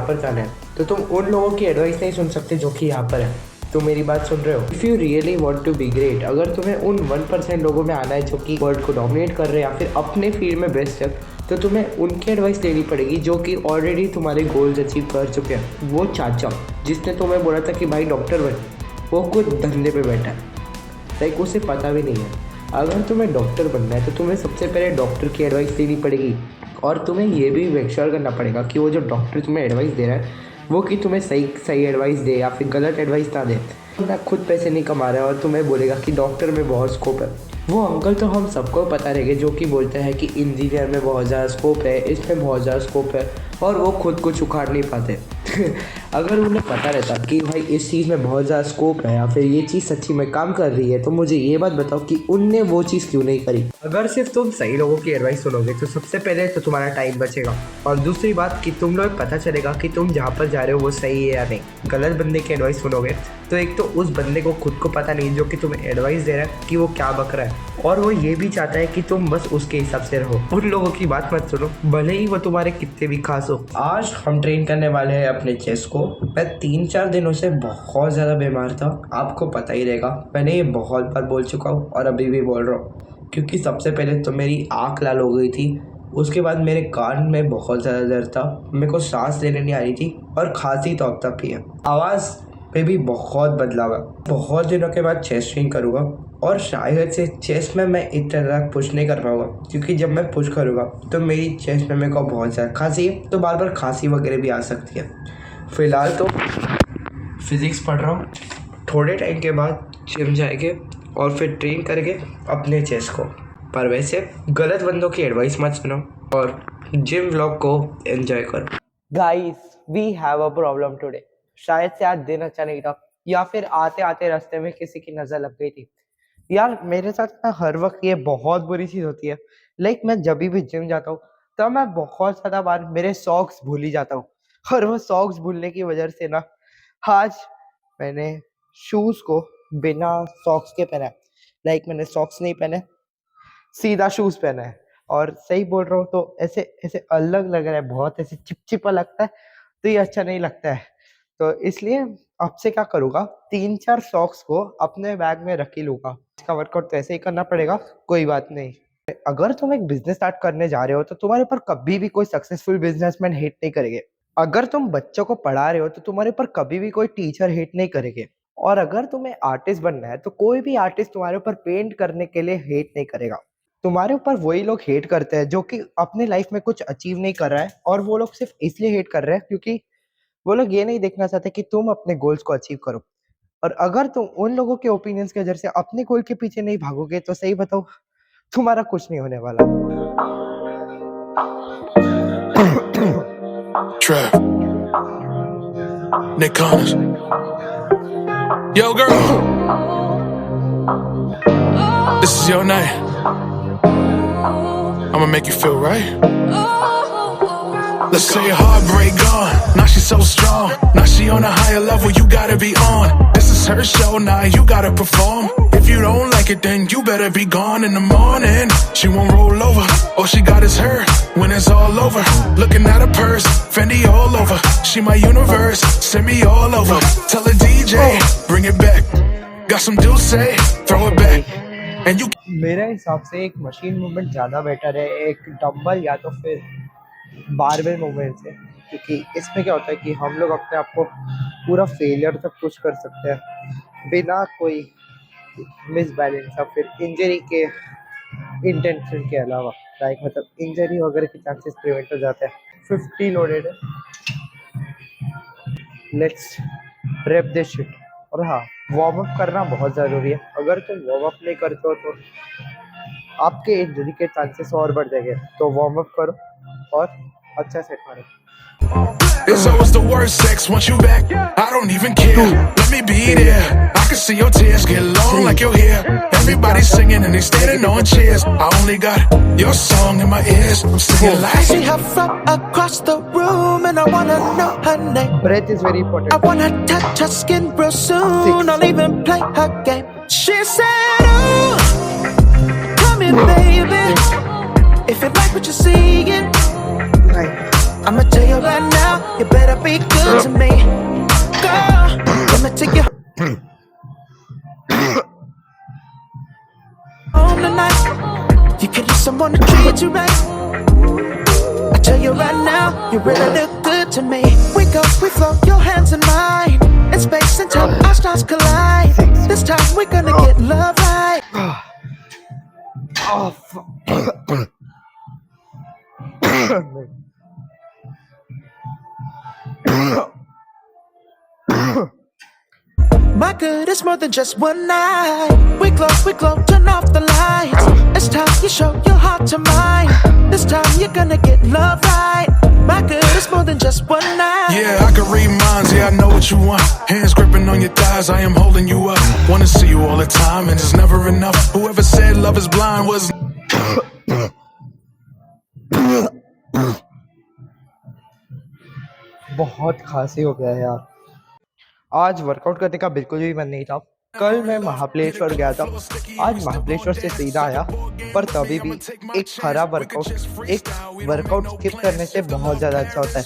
पर जाना है तो तुम उन लोगों की एडवाइस नहीं सुन सकते जो कि यहाँ पर है। तुम मेरी बात सुन रहे हो? If you really want to be great, अगर तुम्हें उन 1% लोगों में आना है जो कि वर्ल्ड को डोमिनेट कर रहे हैं या फिर अपने फील्ड में बेस्ट है, तो तुम्हें उनकी एडवाइस लेनी पड़ेगी जो कि ऑलरेडी तुम्हारे गोल्स अचीव कर चुके हैं। वो चाचा जिसने तुम्हें बोला था कि भाई डॉक्टर बन, वो खुद धंधे पे बैठा है, लाइक उसे पता भी नहीं है। अगर तुम्हें डॉक्टर बनना है तो तुम्हें सबसे पहले डॉक्टर की एडवाइस लेनी पड़ेगी और तुम्हें ये भी मेक श्योर करना पड़ेगा कि वो जो डॉक्टर तुम्हें एडवाइस दे रहा है वो कि तुम्हें सही एडवाइस दे या फिर गलत एडवाइस ना दे। ना खुद पैसे नहीं कमा रहा है और तुम्हें बोलेगा कि डॉक्टर में बहुत स्कोप है। वो अंकल तो हम सबको पता रहेगा जो कि बोलते हैं कि इंजीनियर में बहुत ज़्यादा स्कोप है, इसमें बहुत ज़्यादा स्कोप है, और वो खुद कुछ उखाड़ नहीं पाते। अगर उन्हें पता रहता कि भाई इस चीज़ में बहुत ज़्यादा स्कोप है या फिर ये चीज़ सच्ची में काम कर रही है, तो मुझे ये बात बताओ कि उनने वो चीज़ क्यों नहीं करी। अगर सिर्फ तुम सही लोगों की एडवाइस सुनोगे तो सबसे पहले तो तुम्हारा टाइम बचेगा, और दूसरी बात कि तुम लोग पता चलेगा कि तुम जहाँ पर जा रहे हो वो सही है या नहीं। गलत बंदे की एडवाइस सुनोगे तो एक तो उस बंदे को खुद को पता नहीं जो कि तुम्हें एडवाइस दे रहा है कि वो क्या बक रहा है, और वो ये भी चाहता है कि तुम बस उसके हिसाब से रहो। उन लोगों की बात मत सुनो, भले ही वो तुम्हारे कितने भी खास हो। आज हम ट्रेन करने वाले हैं अपने चेस्ट को। मैं 3-4 दिनों से बहुत ज़्यादा बीमार था, आपको पता ही रहेगा। मैंने ये बहुत बार बोल चुका हूँ और अभी भी बोल रहा हूँ, क्योंकि सबसे पहले तो मेरी आँख लाल हो गई थी, उसके बाद मेरे कान में बहुत ज़्यादा दर्द था, मेरे को सांस लेने नहीं आ रही थी, और खांसी तो अब तक भी है। आवाज़ पे भी बहुत बदलाव है। बहुत दिनों के बाद चेस्ट स्ट्रेन करूँगा और शायद से चेस्ट में मैं इतना ज़्यादा पुश नहीं कर पाऊँगा, क्योंकि जब मैं पुश करूँगा तो मेरी चेस्ट में मेरे को बहुत ज़्यादा खांसी है, तो बार बार खांसी वगैरह भी आ सकती है। फ़िलहाल तो फिज़िक्स पढ़ रहा हूँ, थोड़े टाइम के बाद जिम जाएंगे और फिर ट्रेन करेंगे अपने चेस्ट को। पर वैसे गलत बंदों की एडवाइस मत सुनो और जिम व्लॉग को एंजॉय करो। Guys, we have a problem today. शायद से आज दिन अच्छा नहीं था, या फिर आते आते रास्ते में किसी की नज़र लग गई थी। यार मेरे साथ ना हर वक्त ये बहुत बुरी चीज़ होती है, लाइक मैं जब भी जिम जाता हूँ तब मैं बहुत ज़्यादा बार मेरे सॉक्स भूल ही जाता हूँ, और वो सॉक्स भूलने की वजह से ना आज मैंने शूज़ को बिना सॉक्स के पहना है। लाइक मैंने सॉक्स नहीं पहने, सीधा शूज़ पहना है। और सही बोल रहा हूँ तो ऐसे ऐसे अलग लग रहा है, बहुत ऐसे चिपचिपा लगता है, तो ये अच्छा नहीं लगता है। तो इसलिए अब से क्या करूँगा, 3-4 सॉक्स को अपने बैग में रख ही लूँगा। इसका वर्कआउट तो ऐसे ही करना पड़ेगा, कोई बात नहीं। अगर तुम एक बिजनेस स्टार्ट करने जा रहे हो तो तुम्हारे ऊपर कभी भी कोई सक्सेसफुल बिजनेसमैन हेट नहीं करेंगे। अगर तुम बच्चों को पढ़ा रहे हो तो तुम्हारे ऊपर कभी भी कोई टीचर हेट नहीं करेंगे। और अगर तुम्हें आर्टिस्ट बनना है तो कोई भी आर्टिस्ट तुम्हारे ऊपर पेंट करने के लिए हेट नहीं करेगा। तुम्हारे ऊपर वही लोग हेट करते हैं जो कि अपने लाइफ में कुछ अचीव नहीं कर रहा है, और वो लोग सिर्फ इसलिए हेट कर रहे हैं क्योंकि वो लोग ये नहीं देखना चाहते कि तुम अपने गोल्स को अचीव करो। और अगर तुम उन लोगों के ओपिनियंस की वजह से अपने गोल के पीछे नहीं भागोगे तो सही बताओ, तुम्हारा कुछ नहीं होने वाला। Trap. Nick Connors. Yo, girl. This is your night. I'ma make you feel right. Let's say heartbreak gone. Now she's so strong. Now she on a higher level. You gotta be on. This is her show now. You gotta perform. If you don't like it, then you better be gone in the morning. She won't roll over. All she got is her. When it's all over, looking at her purse, Fendi all over. She my universe. Send me all over. Tell the DJ, bring it back. Got some Dulce, throw it back. And you. मेरे हिसाब से एक machine movement ज़्यादा better है, एक dumbbell या तो फिर बारबेल मूवमेंट से, क्योंकि इसमें क्या होता है कि हम लोग अपने आप को पूरा फेलियर तक पुश कर सकते हैं बिना कोई मिसबैलेंस या फिर इंजरी के इंटेंशन के अलावा। लाइक मतलब इंजरी वगैरह के चांसेस प्रिवेंट हो जाते हैं। 50 लोडेड है, लेट्स रैप दिस शिट। और हाँ, वार्म अप करना बहुत ज़रूरी है। अगर तुम वार्म अप नहीं करते हो तो आपके इंजरी के चांसेस और बढ़ जाएंगे, तो वार्म अप करो और अच्छा सेट मारो। It's always the worst sex once you back. I don't even care. Let me be there. I can see your tears get long like your hair. Everybody's singing and they standing on chairs. I only got your song in my ears. I'm singing like. I see her from across the room and I wanna know her name. Breath is very important. I wanna touch her skin real soon. I'll even play her game. She said, "Ooh, come here, baby. If you like what you're seeing, I'ma tell you right now. You better be good to me. Girl, let me take you home tonight. You can use someone to treat you right. I tell you right now, you really look good to me. We go, we flow, your hands in mine. In space and time, our stars collide. This time we're gonna get love right. Oh, fuck. My good is more than just one night. We glow, turn off the lights. It's time you show your heart to mine. This time you're gonna get love right. My good is more than just one night. Yeah, I can read minds, yeah, I know what you want. Hands gripping on your thighs, I am holding you up. Wanna see you all the time, and it's never enough. Whoever said love is blind was... बहुत खांसी हो गया यार। आज workout करने का बिल्कुल भी मन नहीं था। कल मैं महाबलेश्वर गया था, आज महाबलेश्वर से सीधा आया, पर तभी भी एक खराब वर्कआउट स्किप करने से बहुत ज्यादा अच्छा होता है।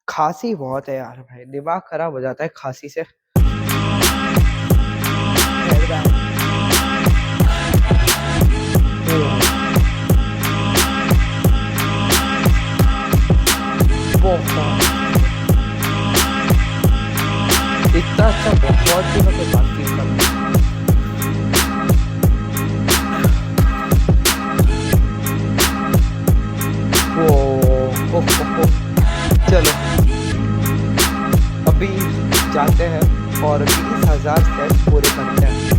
खांसी बहुत है यार भाई, दिमाग खराब हो जाता है खांसी से। इतना अच्छा बहुत दिनों के बाद फील करना। चलो अभी जाते हैं और 20,000 स्टेप्स पूरे करते हैं।